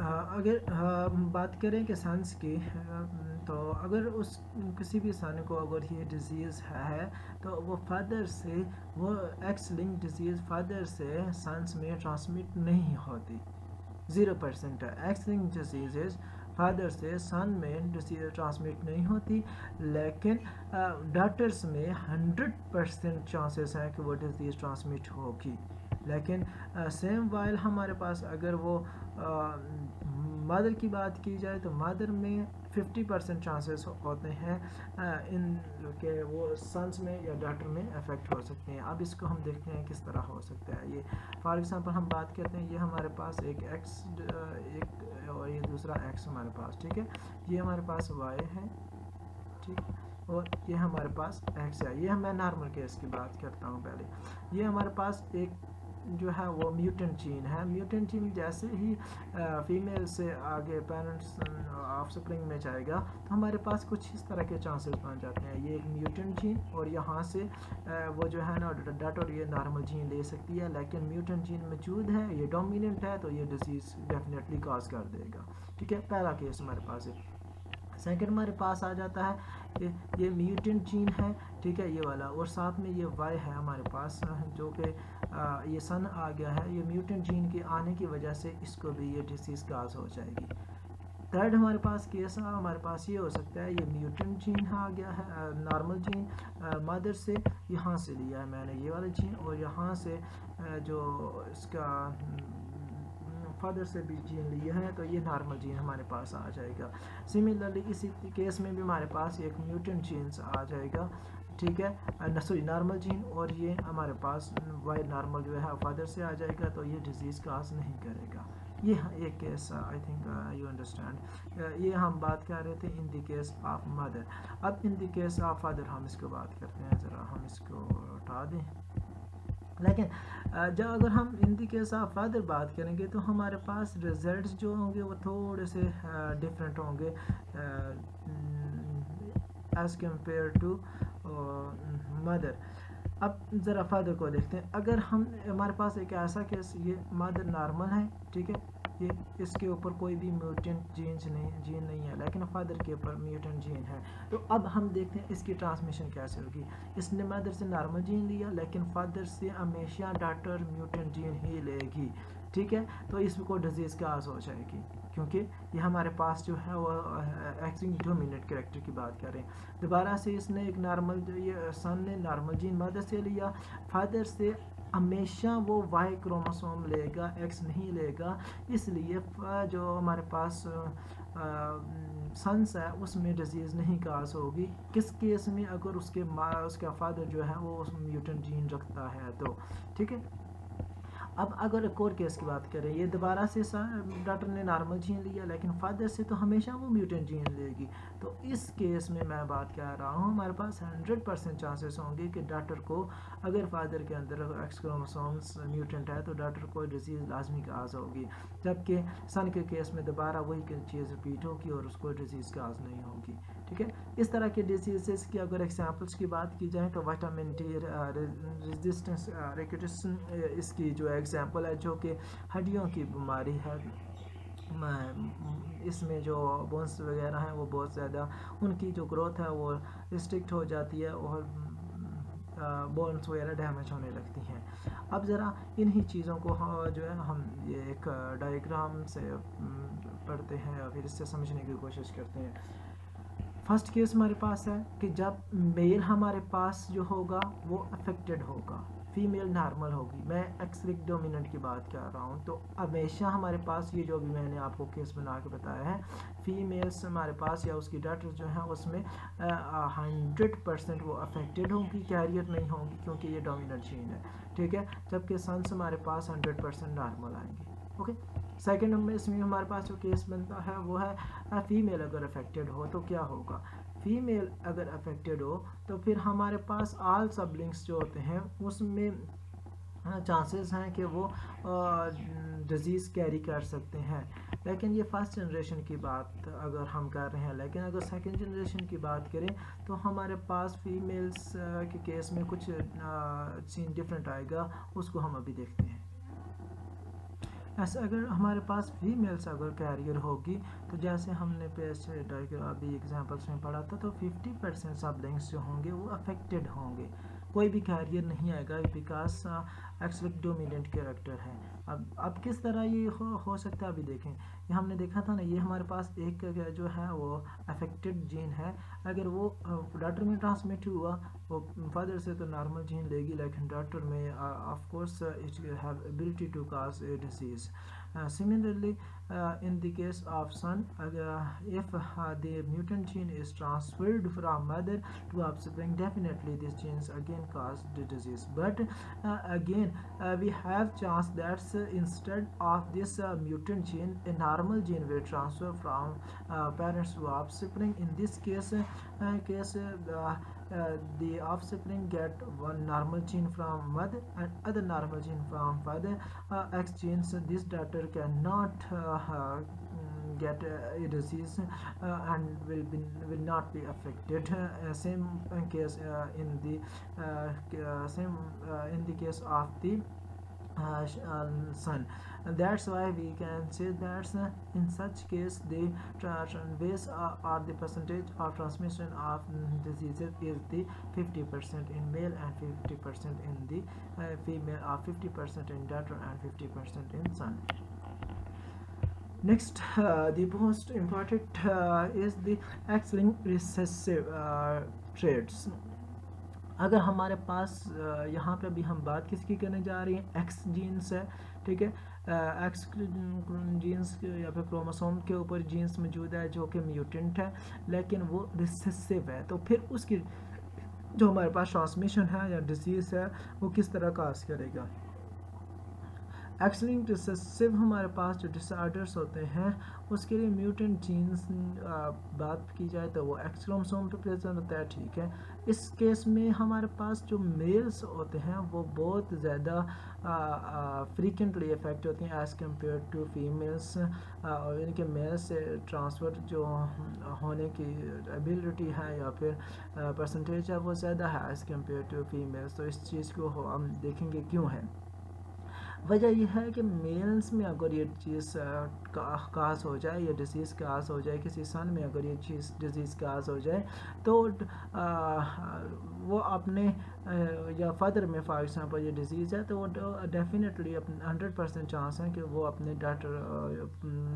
اگر بات کریں کہ سنس کی، تو اگر اس کسی بھی سن کو اگر یہ ڈیزیز ہے تو وہ فادر سے، وہ ایکس لنک ڈیزیز فادر سے سنس میں ٹرانسمٹ نہیں ہوتی. 0% ہے. ایکس لنک ڈیزیز فادر سے سن میں ٹرانسمٹ نہیں ہوتی، لیکن ڈاٹرس میں 100% چانسز ہیں کہ وہ ڈیزیز ٹرانسمٹ ہوگی. لیکن سیم وائل ہمارے پاس اگر وہ مدر کی بات کی جائے تو مدر میں 50% چانسز ہوتے ہیں ان کہ وہ سنس میں یا ڈاٹر میں افیکٹ ہو سکتے ہیں. اب اس کو ہم دیکھتے ہیں کس طرح ہو سکتا ہے. یہ فار ایگزامپل ہم بات کرتے ہیں، یہ ہمارے پاس ایک ایکس ایک اور یہ دوسرا ایکس ہمارے پاس، ٹھیک ہے. یہ ہمارے پاس وائی ہے، ٹھیک، اور یہ ہمارے پاس ایکس ہے. یہ میں نارمل کیس کی بات کرتا ہوں پہلے. یہ ہمارے پاس ایک جو ہے وہ میوٹنٹ جین ہے. میوٹنٹ جین جیسے ہی فیمیل سے آگے پیرنٹس آف سپرنگ میں جائے گا تو ہمارے پاس کچھ اس طرح کے چانسز بن جاتے ہیں. یہ ایک میوٹنٹ جین، اور یہاں سے وہ جو ہے نا ڈاٹر یہ نارمل جین لے سکتی ہے، لیکن میوٹنٹ جین موجود ہے، یہ ڈومیننٹ ہے، تو یہ ڈیزیز ڈیفینیٹلی کاز کر دے گا. ٹھیک ہے، پہلا کیس ہمارے پاس ہے. سیکنڈ ہمارے پاس آ جاتا ہے کہ یہ میوٹنٹ جین ہے، ٹھیک ہے، یہ والا، اور ساتھ میں یہ وائی ہے ہمارے پاس جو کہ یہ سن آ گیا ہے. یہ میوٹنٹ جین کے آنے کی وجہ سے اس کو بھی یہ ڈیزیز کاز ہو جائے گی. تھرڈ ہمارے پاس کیس ہمارے پاس یہ ہو سکتا ہے، یہ میوٹنٹ جین آ گیا ہے، نارمل جین مدر سے یہاں سے لیا ہے میں نے یہ والا جین، اور یہاں سے جو اس کا فادر سے بھی جین لیا ہے، تو یہ نارمل جین ہمارے پاس آ جائے گا. سملرلی اسی کیس میں بھی ہمارے پاس ایک میوٹنٹ جینس آ جائے گا، ٹھیک ہے، سوری نارمل جین، اور یہ ہمارے پاس وائی نارمل جو ہے فادر سے آ جائے گا، تو یہ ڈیزیز کاز نہیں کرے گا. یہ ایک case I think you understand. یہ ہم بات کر رہے تھے ان دی کیس آف مدر. اب ان دی کیس آف فادر ہم اس کو بات کرتے ہیں. ذرا ہم اس کو اٹھا دیں. لیکن جب اگر ہم ان دی کیس آف فادر بات کریں گے تو ہمارے پاس ریزلٹس جو ہوں گے وہ تھوڑے سے ڈفرینٹ ہوں گے ایز کمپیئر ٹو مدر. اب ذرا فادر کو دیکھتے ہیں. اگر ہمارے پاس ایک ایسا کیس، یہ مدر نارمل ہے، ٹھیک ہے، یہ اس کے اوپر کوئی بھی میوٹنٹ جین نہیں ہے، لیکن فادر کے اوپر میوٹنٹ جین ہے. تو اب ہم دیکھتے ہیں اس کی ٹرانسمیشن کیسے ہوگی. اس نے مدر سے نارمل جین لیا، لیکن فادر سے ہمیشہ ڈاٹر میوٹنٹ جین ہی لے گی، ٹھیک ہے. تو اس کو ڈیزیز کاز ہو جائے گی، کیونکہ یہ ہمارے پاس جو ہے وہ ایکسنگ ڈومیننٹ کریکٹر کی بات کر رہے ہیں. دوبارہ سے اس نے ایک نارمل، یہ سن نے نارمل جین مدر سے لیا، فادر سے ہمیشہ وہ وائی کروموسوم لے گا، ایکس نہیں لے گا. اس لیے جو ہمارے پاس سنس ہے اس میں ڈیزیز نہیں کاز ہوگی. کس کیس میں؟ اگر اس کا فادر جو ہے وہ اس میوٹنٹ جین رکھتا ہے تو، ٹھیک ہے. اب اگر ایک اور کیس کی بات کریں، یہ دوبارہ سے ڈاٹر نے نارمل جین لیا، لیکن فادر سے تو ہمیشہ وہ میوٹنٹ جین لے گی. تو اس کیس میں بات کر رہا ہوں ہمارے پاس 100% چانسز ہوں گے کہ ڈاٹر کو، اگر فادر کے اندر ایکس کروموسومس میوٹنٹ ہے تو ڈاٹر کو ڈیزیز لازمی کاز ہوگی. جبکہ سن کے کیس میں دوبارہ وہی چیز ریپیٹ ہوگی اور اس کو ڈیزیز کاز نہیں ہوگی، ٹھیک ہے. اس طرح کے ڈیزیزز کی اگر ایگزامپلس کی بات کی جائے تو وٹامن ڈی ریزسٹنس ریکیٹسن اس کی جو ایگزامپل ہے، جو کہ ہڈیوں کی بیماری ہے. اس میں جو بونس وغیرہ ہیں وہ بہت زیادہ ان کی جو گروتھ ہے وہ ریسٹرکٹ ہو جاتی ہے اور بونس وغیرہ ڈیمیج ہونے لگتی ہیں. اب ذرا انہی چیزوں کو جو ہے ہم یہ ایک ڈائیگرام سے پڑھتے ہیں اور پھر اس سے سمجھنے کی کوشش کرتے ہیں. فرسٹ کیس ہمارے پاس ہے کہ جب میل ہمارے پاس جو ہوگا وہ افیکٹڈ ہوگا، فیمیل نارمل ہوگی. میں ایکس لنک ڈومیننٹ کی بات کر رہا ہوں. تو ہمیشہ ہمارے پاس یہ جو بھی میں نے آپ کو کیس بنا کے بتایا ہے، فیمیلس ہمارے پاس یا اس کی ڈاٹر جو ہیں اس میں 100% وہ افیکٹڈ ہوں گی، کیریئر نہیں ہوں گی، کیونکہ یہ ڈومیننٹ جین ہے، ٹھیک ہے. جبکہ سنس ہمارے پاس 100% نارمل آئیں گے. اوکے. سیکنڈ میں اس میں ہمارے پاس جو کیس بنتا ہے وہ ہے فیمیل اگر افیکٹڈ ہو تو کیا ہوگا. فیمیل اگر افیکٹڈ ہو تو پھر ہمارے پاس آل سبلنگس جو ہوتے ہیں اس میں چانسز ہیں کہ وہ ڈیزیز کیری کر سکتے ہیں. لیکن یہ فرسٹ جنریشن کی بات اگر ہم کر رہے ہیں، لیکن اگر سیکنڈ جنریشن کی بات کریں تو ہمارے پاس فیمیلس کے کیس میں کچھ سین ڈفرینٹ آئے گا، اس کو ہم ابھی دیکھتے ہیں. ایسا اگر ہمارے پاس فیمیلس اگر کیریئر ہوگی تو جیسے ہم نے ابھی ایگزامپلس میں پڑھا تھا تو 50% سبلنگس جو ہوں گے وہ افیکٹڈ ہوں گے، کوئی بھی کیریئر نہیں آئے گا because X link dominant character ہے۔ اب کس طرح یہ ہو سکتا ہے ابھی دیکھیں، یہ ہم نے دیکھا تھا نا، یہ ہمارے پاس ایک جو ہے وہ افیکٹڈ جین ہے، اگر وہ ڈاٹر میں ٹرانسمٹ ہوا وہ فادر سے تو نارمل جین لے گی، لیکن ڈاٹر میں of course it have ability to cause a disease. Similarly, in the case of son, if the mutant gene is transferred from mother to offspring, definitely these genes again cause the disease. But again, we have chance that instead of this mutant gene, a normal gene will transfer from parents to offspring. In this case, the offspring get one normal gene from mother and other normal gene from father, X genes. This daughter cannot get a disease and will not be affected. Same case in the case of the son. That's why we can say that in such case the base or the percentage of transmission of diseases is the 50% in male and 50% in the female, or 50% in daughter and 50% in son. Next, the most important is the X-linked recessive traits. اگر ہمارے پاس یہاں پہ بھی ہم بات کس کی کرنے جا رہے ہیں، ایکس جینس ہے، ٹھیک ہے، ایکس جینس یا پھر کروموسوم کے اوپر جینس موجود ہے جو کہ میوٹنٹ ہے لیکن وہ ریسیسو ہے، تو پھر اس کی جو ہمارے پاس ٹرانسمیشن ہے یا ڈیزیز ہے وہ کس طرح کاز کرے گا۔ ایکس لنکڈ ریسیسو ہمارے پاس جو ڈس آرڈرس ہوتے ہیں اس کے لیے میوٹنٹ جینس بات کی جائے تو وہ ایکس کروموسوم پہ پریزنٹ ہوتا ہے، ٹھیک ہے۔ اس کیس میں ہمارے پاس جو میلز ہوتے ہیں وہ بہت زیادہ فریکوینٹلی افیکٹ ہوتی ہیں ایز کمپیئر ٹو فیمیلس، یعنی کہ میل سے ٹرانسفر جو ہونے کی ایبلٹی ہے یا پھر پرسنٹیج ہے وہ زیادہ ہے ایز کمپیئر ٹو فیمیلس۔ تو اس چیز کو ہم دیکھیں گے کیوں ہے۔ وجہ یہ ہے کہ میلز میں اگر یہ چیز کاز ہو جائے، یہ ڈیزیز کاز ہو جائے، کسی سن میں اگر یہ چیز ڈیزیز کاز ہو جائے تو وہ اپنے یا فادر میں فار ایگزامپل یہ ڈیزیز ہے تو وہ ڈیفینیٹلی 100% چانس ہے کہ وہ اپنے ڈاٹر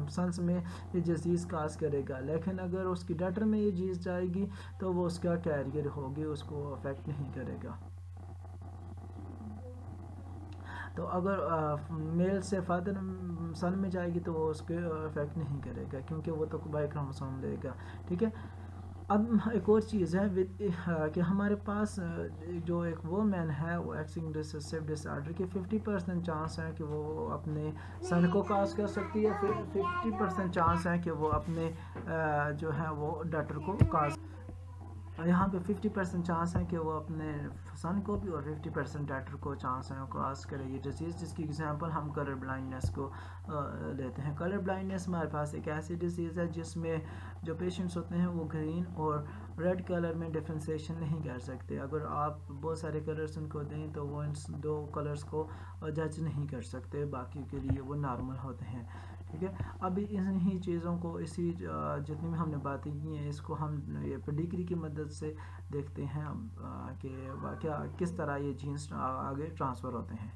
سنس میں یہ ڈیزیز کاز کرے گا، لیکن اگر اس کی ڈاٹر میں یہ چیز جائے گی تو وہ اس کا کیریئر ہوگی، اس کو افیکٹ نہیں کرے گا۔ تو اگر میل سے فادر سن میں جائے گی تو وہ اس کے افیکٹ نہیں کرے گا کیونکہ وہ تو بائی کروموسوم لے گا، ٹھیک ہے۔ اب ایک اور چیز ہے کہ ہمارے پاس جو ایک وہ مین ہے وہ ایکسنگ ریسیسو ڈس آرڈر کے 50% چانس ہے کہ وہ اپنے سن کو کاز کر سکتی ہے، پھر 50% چانس ہے کہ وہ اپنے جو ہے وہ ڈاٹر کو کاز، یہاں پہ 50% چانس ہے کہ وہ اپنے سن کو بھی اور 50% ڈاٹر کو چانس ہے کاز کرے یہ ڈیزیز، جس کی ایگزامپل ہم کلر بلائنڈنس کو لیتے ہیں۔ کلر بلائنڈنس ہمارے پاس ایک ایسی ڈیزیز ہے جس میں جو پیشنٹس ہوتے ہیں وہ گرین اور ریڈ کلر میں ڈفرینسیشن نہیں کر سکتے، اگر آپ بہت سارے کلرز ان کو دیں تو وہ ان دو کلرز کو جج نہیں کر سکتے، باقی کے لیے وہ نارمل ہوتے ہیں، ٹھیک ہے۔ ابھی انہی چیزوں کو اسی جتنی بھی ہم نے باتیں کی ہیں اس کو ہم یہ پیڈیگری کی مدد سے دیکھتے ہیں کہ واقعہ کس طرح یہ جینس آگے ٹرانسفر ہوتے ہیں۔